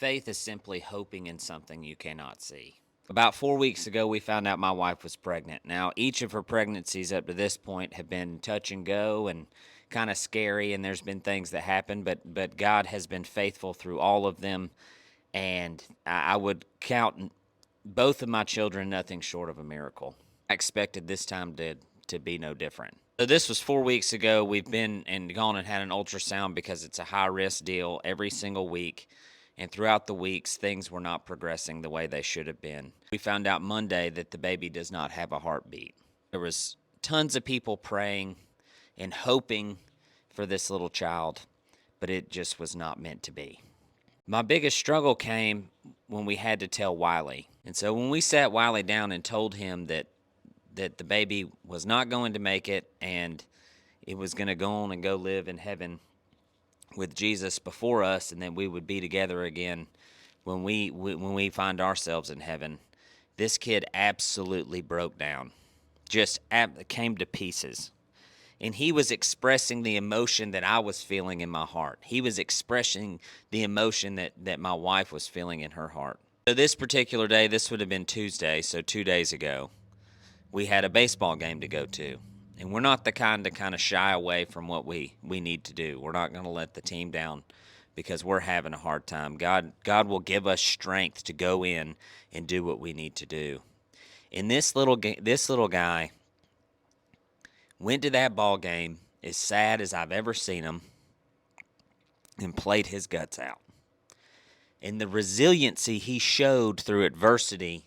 Faith is simply hoping in something you cannot see. About 4 weeks ago, we found out my wife was pregnant. Now, each of her pregnancies up to this point have been touch and go and kind of scary, and there's been things that happen, but God has been faithful through all of them. And I would count both of my children nothing short of a miracle. I expected this time to be no different. So this was 4 weeks ago. We've been and gone and had an ultrasound because it's a high risk deal every single week. And throughout the weeks, things were not progressing the way they should have been. We found out Monday that the baby does not have a heartbeat. There was tons of people praying and hoping for this little child, but it just was not meant to be. My biggest struggle came when we had to tell Wiley. And so when we sat Wiley down and told him that the baby was not going to make it and it was going to go on and go live in heaven with Jesus before us, and then we would be together again when we find ourselves in heaven. This kid absolutely broke down, just came to pieces. And he was expressing the emotion that I was feeling in my heart. He was expressing the emotion that my wife was feeling in her heart. So this particular day, this would have been Tuesday, so 2 days ago, we had a baseball game to go to. And we're not the kind to kind of shy away from what we need to do. We're not going to let the team down because we're having a hard time. God will give us strength to go in and do what we need to do. And this little guy went to that ball game as sad as I've ever seen him and played his guts out. And the resiliency he showed through adversity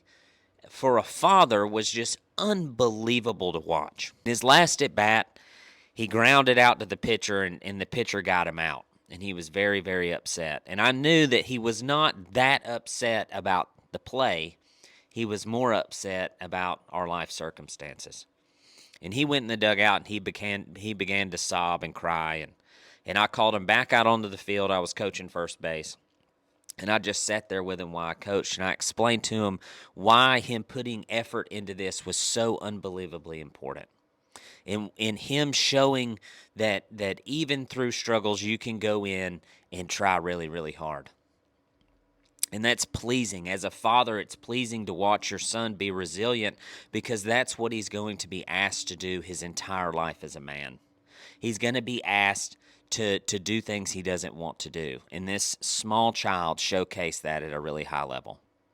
for a father was just unbelievable to watch. His last at bat, he grounded out to the pitcher, and the pitcher got him out. And he was very, very upset. And I knew that he was not that upset about the play. He was more upset about our life circumstances. And he went in the dugout and he began to sob and cry. And I called him back out onto the field. I was coaching first base. And I just sat there with him while I coached, and I explained to him why him putting effort into this was so unbelievably important. In him showing that even through struggles, you can go in and try really, really hard. And that's pleasing. As a father, it's pleasing to watch your son be resilient because that's what he's going to be asked to do his entire life as a man. He's going to be asked to do things he doesn't want to do. And this small child showcased that at a really high level.